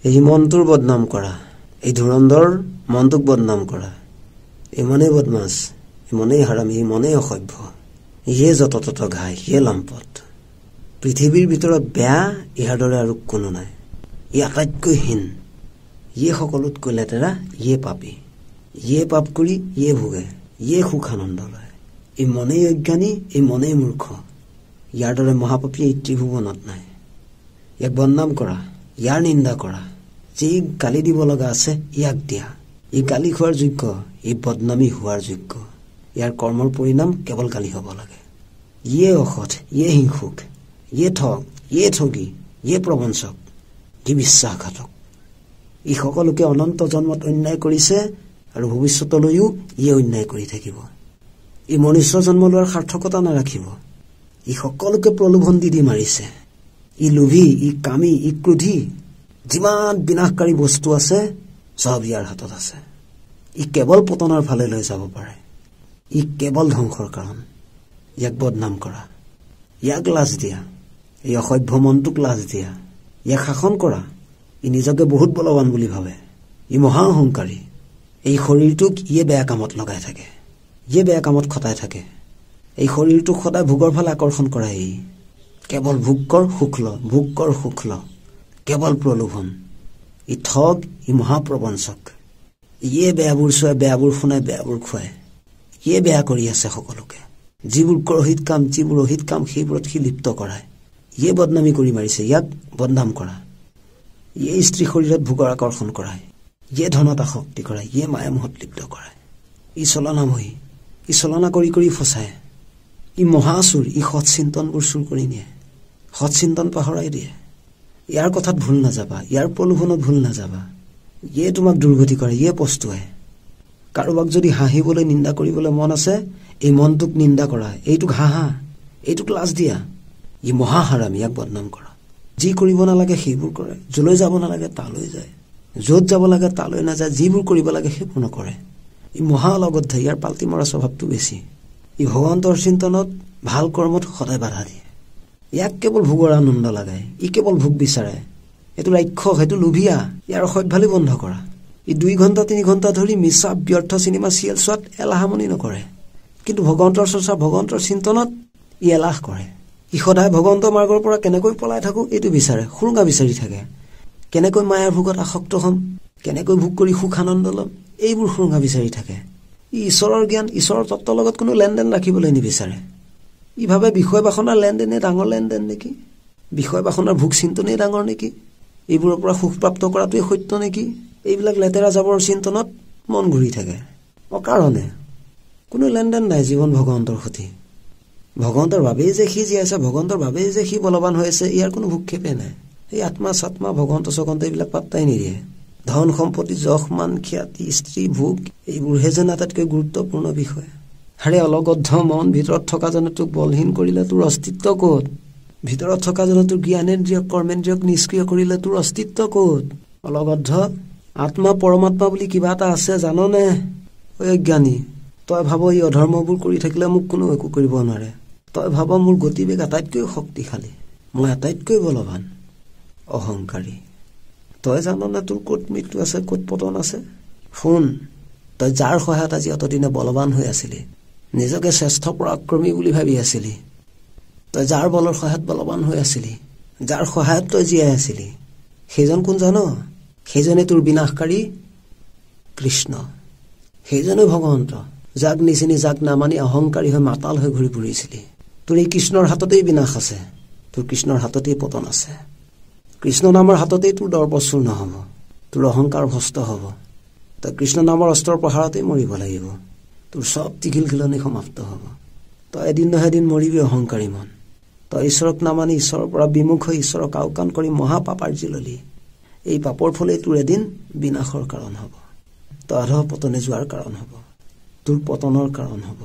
এই মনটোৰ বদনাম কৰা, এই ধুৰন্ধৰ মনটোক বদনাম কৰা, এই মনেই বদমাছ, এই মনেই হাৰামী, এই মনেই অসভ্য, ইয়ে যত তত ঘাই, ইয়ে লাম্পট। পৃথিৱীৰ ভিতৰত বেয়া ইয়াৰ দৰে আৰু কোনো নাই। ই আটাইতকৈ হীন, ইয়ে সকলোতকৈ লেতেৰা, ইয়ে পাপী, ইয়ে পাপ কৰি ইয়ে ভোগে, ইয়ে সুখ আনন্দ লয়। এই মনেই অজ্ঞানী, এই মনেই মূৰ্খ, ইয়াৰ দৰে মহাপাপী এই ত্ৰিভুৱনত নাই। ইয়াক বদনাম কৰা, ইয়াৰ নিন্দা কৰা, যি গালি দিব লগা আছে ইয়াক দিয়া। ই গালি খোৱাৰ যোগ্য, ই বদনামী হোৱাৰ যোগ্য। ইয়াৰ কৰ্মৰ পৰিণাম কেৱল গালি হ'ব লাগে। ইয়ে অসৎ, ইয়ে হিংসুক, ইয়ে ঠগ, ইয়ে ঠগী, ইয়ে প্ৰবঞ্চক, ই বিশ্বাসঘাতক। ই সকলোকে অনন্ত জন্মত অন্যায় কৰিছে আৰু ভৱিষ্যতলৈও ইয়ে অন্যায় কৰি থাকিব। ই মনুষ্য জন্ম লোৱাৰ সাৰ্থকতা নাৰাখিব। ই সকলোকে প্ৰলোভন দি মাৰিছে। ই লোভী, ই কামী, ই ক্ৰোধী। যিমান বিনাশকাৰী বস্তু আছে সব ইয়াৰ হাতত আছে। ই কেৱল পতনৰ ফালে লৈ যাব পাৰে। ই কেৱল ধ্বংসৰ কাৰণ। ইয়াক বদনাম কৰা, ইয়াক লাজ দিয়া, এই অসভ্য মনটোক লাজ দিয়া। ইয়াক শাসন কৰা। ই নিজকে বহুত বলৱান বুলি ভাবে। ই মহা অহংকাৰী। এই শৰীৰটোক ইয়ে বেয়া কামত লগাই থাকে, ইয়ে বেয়া কামত খটাই থাকে। এই শৰীৰটোক সদায় ভোগৰ ফালে আকৰ্ষণ কৰা। ই কেৱল ভোগ কৰ সুখ ল, ভোগ কৰ সুখ ল, কেৱল প্ৰলোভন। ই ঠগ, ই মহাপ্ৰবঞ্চক। ইয়ে বেয়াবোৰ চোৱাই, বেয়াবোৰ শুনাই, বেয়াবোৰ খুৱাই। ইয়ে বেয়া কৰি আছে সকলোকে। যিবোৰ কৰহিত কাম, যিবোৰ অহিত কাম, সেইবোৰত সি লিপ্ত কৰায়। ইয়ে বদনামী কৰি মাৰিছে, ইয়াক বদনাম কৰা। ইয়ে স্ত্ৰী শৰীৰত ভোগৰ আকৰ্ষণ কৰায়, ইয়ে ধনত আসক্তি কৰায়, ইয়ে মায়া মোহত লিপ্ত কৰায়। ই চলনাময়ী, ই চলনা কৰি কৰি ফচায়। ই মহাচুৰ, ই সৎ চিন্তনবোৰ চুৰ কৰি নিয়ে, সৎ চিন্তন পাহৰাই দিয়ে। ইয়াৰ কথাত ভুল নাযাবা, ইয়াৰ প্ৰলোভনত ভুল নাযাবা। ইয়ে তোমাক দুৰ্গতি কৰে, ইয়ে পস্তুৱায়। কাৰোবাক যদি হাঁহিবলৈ, নিন্দা কৰিবলৈ মন আছে, এই মনটোক নিন্দা কৰা, এইটোক হাঁহা, এইটোক লাজ দিয়া। ই মহাহাৰাম, ইয়াক বদনাম কৰা। যি কৰিব নালাগে সেইবোৰ কৰে, যলৈ যাব নালাগে তালৈ যায়, য'ত যাব লাগে তালৈ নাযায়, যিবোৰ কৰিব লাগে সেইবোৰ নকৰে। ই মহা অলগদ্ধ, ইয়াৰ পাল্টি মৰা স্বভাৱটো বেছি। ই ভগৱন্তৰ চিন্তনত, ভাল কৰ্মত সদায় বাধা দিয়ে। ইয়াক কেৱল ভোগৰ আনন্দ লাগে, ই কেৱল ভোগ বিচাৰে। এইটো ৰাক্ষস, সেইটো লোভিয়া, ইয়াৰ অসভ্যালি বন্ধ কৰা। ই 2 ঘণ্টা 3 ঘণ্টা ধৰি মিছা ব্যৰ্থ চিনেমা চিৰিয়েল চোৱাত এলাহামনি নকৰে, কিন্তু ভগৱন্তৰ চৰ্চা, ভগৱন্তৰ চিন্তনত ই এলাহ কৰে। ই সদায় ভগৱন্তৰ মাৰ্গৰ পৰা কেনেকৈ পলাই থাকো এইটো বিচাৰে, সুৰুঙা বিচাৰি থাকে। কেনেকৈ মায়াৰ ভোগত আসক্ত হ'ম, কেনেকৈ ভোগ কৰি সুখ আনন্দ ল'ম, এইবোৰ সুৰুঙা বিচাৰি থাকে। ই ঈশ্বৰৰ জ্ঞান, ঈশ্বৰৰ তত্ত্বৰ লগত কোনো লেনদেন ৰাখিবলৈ নিবিচাৰে। ই ভাবে বিষয় বাসনাৰ লেনদেনে ডাঙৰ লেনদেন নেকি, বিষয় বাসনাৰ ভোগ চিন্তনেই ডাঙৰ নেকি, এইবোৰৰ পৰা সুখ প্ৰাপ্ত কৰাটোৱে সত্য নেকি। এইবিলাক লেতেৰা জাবৰ চিন্তনত মন ঘূৰি থাকে অকাৰণে। কোনো লেনদেন নাই জীৱন ভগৱন্তৰ সৈতে। ভগৱন্তৰ বাবেই যে সি জীয়াইছে, ভগৱন্তৰ বাবেই যে সি বলৱান হৈ আছে, ইয়াৰ কোনো ভূক্ষেপে নাই। এই আত্মা চাত্মা, ভগৱন্ত চগন্ত এইবিলাক পাত্তাই নিদিয়ে। ধন সম্পত্তি, যশ মান খ্যাতি, স্ত্ৰী ভোগ, এইবোৰহে যেন আটাইতকৈ গুৰুত্বপূৰ্ণ বিষয়। হাৰে অলগদ্ধ মন, ভিতৰত থকা জনে তোক বলহীন কৰিলে তোৰ অস্তিত্ব ক'ত? ভিতৰত থকা জনে তোৰ জ্ঞানেন্দ্ৰিয়ক কৰ্মেন্দ্ৰিয়ক নিষ্ক্ৰিয় কৰিলে তোৰ অস্তিত্ব ক'ত? অলগদ্ধ, আত্মা পৰমাত্মা বুলি কিবা এটা আছে জাননে? অজ্ঞানী, তই ভাব এই অধৰ্মবোৰ কৰি থাকিলে মোক কোনো একো কৰিব নোৱাৰে। তই ভাব মোৰ গতিবেগ আটাইতকৈ শক্তিশালী, মই আটাইতকৈ বলৱান। অহংকাৰী, তই জাননে তোৰ ক'ত মৃত্যু আছে, ক'ত পতন আছে? শুন, তই যাৰ সহায়ত আজি অতদিনে বলৱান হৈ আছিলি, নিজকে শ্ৰেষ্ঠ পৰাক্ৰমী বুলি ভাবি আছিলি, তই যাৰ বলৰ সহায়ত বলৱান হৈ আছিলি, যাৰ সহায়ত তই জীয়াই আছিলি, সেইজন কোন জান? সেইজনে তোৰ বিনাশকাৰী কৃষ্ণ, সেইজনে ভগৱন্ত, যাক নিচিনি, যাক নামানি অহংকাৰী হৈ মাতাল হৈ ঘূৰি ফুৰিছিলি। তোৰ এই কৃষ্ণৰ হাততেই বিনাশ আছে, তোৰ কৃষ্ণৰ হাততেই পতন আছে। কৃষ্ণ নামৰ হাততেই তোৰ দৰ্পচূৰ্ণ হ'ব, তোৰ অহংকাৰ ভস্ত হ'ব। তই কৃষ্ণ নামৰ অস্ত্ৰৰ প্ৰহাৰতেই মৰিব লাগিব, তোৰ চব টিঘিল খিলনি সমাপ্ত হ'ব। তই এদিন নহয় এদিন মৰিবি অহংকাৰী মন। তই ঈশ্বৰক নামানি, ঈশ্বৰৰ পৰা বিমুখ হৈ ঈশ্বৰক আওকাণ কৰি মহাপাপাৰ্জি ললি। এই পাপৰ ফলেই তোৰ এদিন বিনাশৰ কাৰণ হ'ব, তই অধঃপতনে যোৱাৰ কাৰণ হ'ব, তোৰ পতনৰ কাৰণ হ'ব।